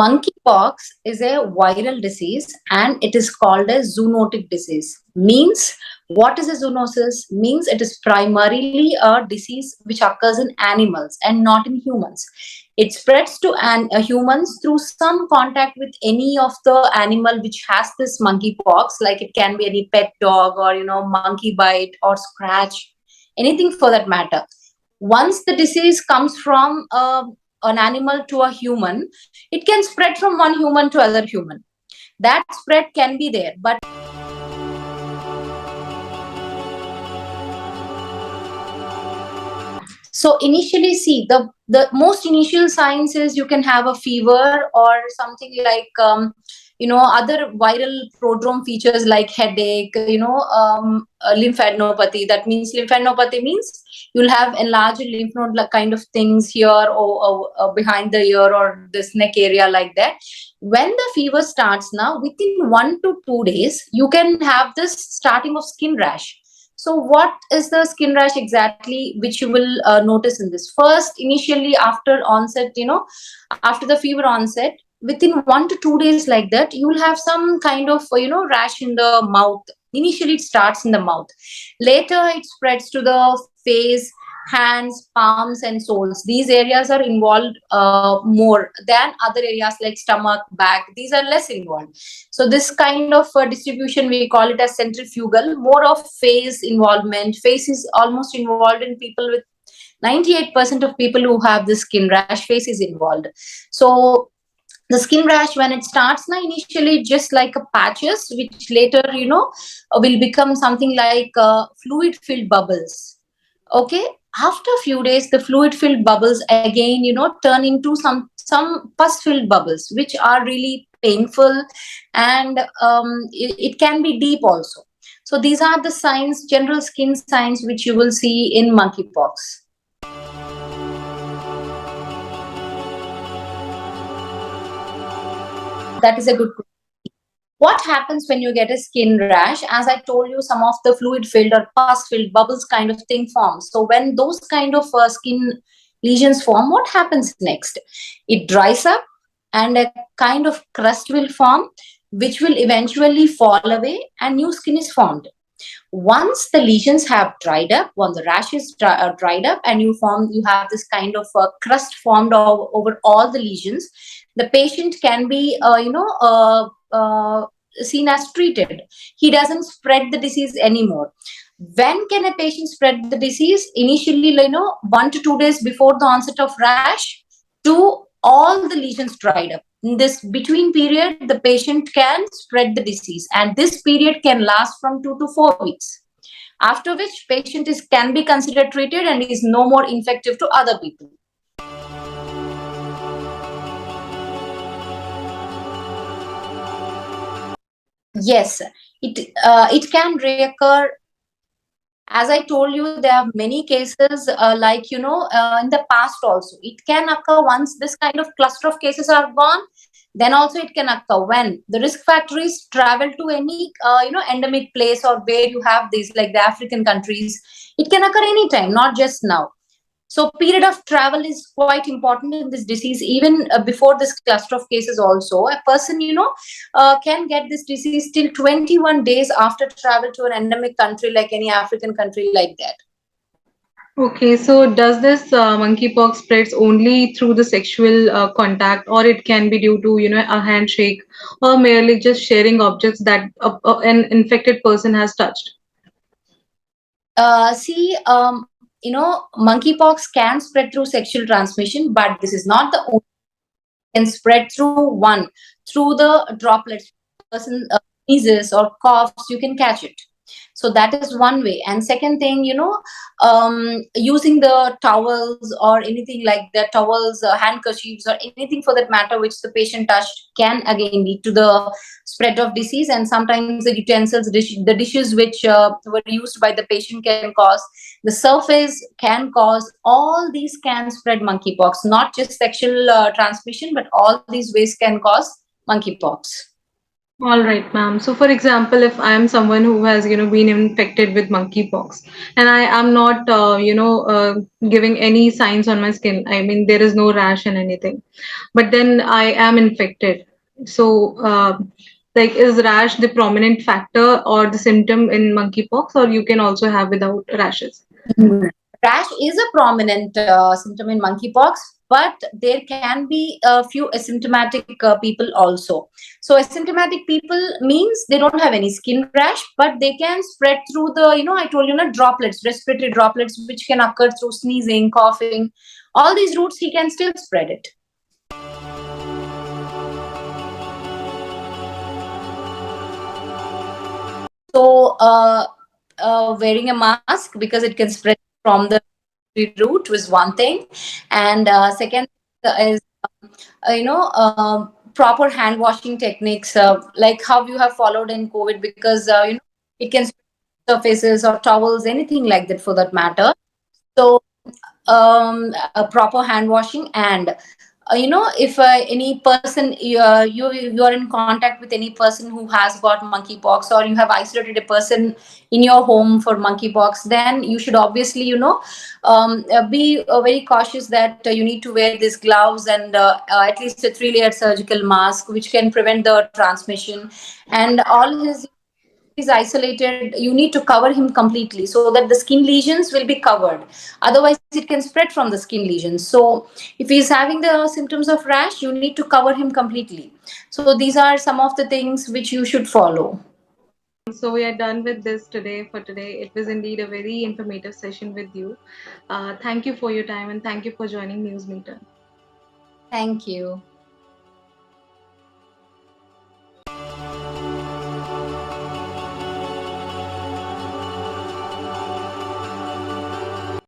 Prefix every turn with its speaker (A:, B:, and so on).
A: Monkeypox is a viral disease and it is called a zoonotic disease. Means what is a zoonosis? Means it is primarily a disease which occurs in animals and not in humans. It spreads to humans through some contact with any of the animal which has this monkeypox, like it can be any pet dog or monkey bite or scratch, anything for that matter. Once the disease comes from an animal to a human, it can spread from one human to other human. That spread can be there, but so initially, see, the most initial signs is you can have a fever or something like other viral prodrome features like headache, lymphadenopathy. That means lymphadenopathy means you'll have enlarged lymph node kind of things here or behind the ear or this neck area like that. When the fever starts now, within 1 to 2 days, you can have this starting of skin rash. So what is the skin rash exactly, which you will notice in this? First, initially after onset, after the fever onset, within 1 to 2 days like that, you will have some kind of, rash in the mouth. Initially, it starts in the mouth. Later, it spreads to the face, hands, palms, and soles. These areas are involved more than other areas like stomach, back. These are less involved. So this kind of distribution, we call it as centrifugal, more of face involvement. Face is almost involved in people with 98% of people who have this skin rash, face is involved. So the skin rash, when it starts now, initially just like a patches, which later, will become something like fluid filled bubbles. Okay. After a few days, the fluid filled bubbles again, turn into some pus filled bubbles, which are really painful, and it can be deep also. So these are the signs, general skin signs, which you will see in monkeypox. That is a good question. What happens when you get a skin rash? As I told you, some of the fluid filled or pus filled bubbles kind of thing forms. So when those kind of skin lesions form, what happens next? It dries up and a kind of crust will form, which will eventually fall away and new skin is formed. Once the lesions have dried up, when the rash is dried up and you have this kind of crust formed over all the lesions, the patient can be seen as treated. He doesn't spread the disease anymore. When can a patient spread the disease? Initially, 1 to 2 days before the onset of rash, to all the lesions dried up. In this between period, the patient can spread the disease, and this period can last from 2 to 4 weeks. After which, patient can be considered treated and is no more infective to other people. Yes, it can reoccur. As I told you, there are many cases in the past also. It can occur once this kind of cluster of cases are gone. Then also it can occur when the risk factor is travel to any endemic place or where you have these, like the African countries. It can occur anytime, not just now. So period of travel is quite important in this disease. Even before this cluster of cases also, a person, can get this disease till 21 days after travel to an endemic country like any African country like that.
B: Okay, so does this monkeypox spreads only through the sexual contact, or it can be due to a handshake, or merely just sharing objects that an infected person has touched?
A: Monkeypox can spread through sexual transmission, but this is not the only. Can spread through the droplets. Person sneezes or coughs, you can catch it. So that is one way. And second thing, using the towels or anything like that, towels, handkerchiefs, or anything for that matter, which the patient touched, can again lead to the spread of disease. And sometimes the utensils, the dishes which were used by the patient can cause, the surface can cause, all these can spread monkeypox. Not just sexual transmission, but all these ways can cause monkeypox.
B: All right, ma'am. So, for example, if I am someone who has, been infected with monkeypox, and I am not, giving any signs on my skin. I mean, there is no rash and anything, but then I am infected. So, like, is rash the prominent factor or the symptom in monkeypox, or you can also have without rashes?
A: Mhm. Rash is a prominent symptom in monkeypox, but there can be a few asymptomatic people also. So, asymptomatic people means they don't have any skin rash, but they can spread through I told you, droplets, respiratory droplets, which can occur through sneezing, coughing. All these routes, he can still spread it. So, wearing a mask because it can spread from the route was one thing, and second is proper hand washing techniques, like how you have followed in COVID, because it can spread surfaces or towels, anything like that for that matter. So a proper hand washing, and if any person, you are in contact with any person who has got monkeypox, or you have isolated a person in your home for monkeypox, then you should obviously be very cautious that you need to wear these gloves, and at least a 3-layered surgical mask which can prevent the transmission, and all his is isolated, you need to cover him completely so that the skin lesions will be covered. Otherwise, it can spread from the skin lesions. So, if he is having the symptoms of rash, you need to cover him completely. So, these are some of the things which you should follow.
B: So we are done with this today for today. It was indeed a very informative session with you. Thank you for your time and thank you for joining NewsMeter.
A: Thank you.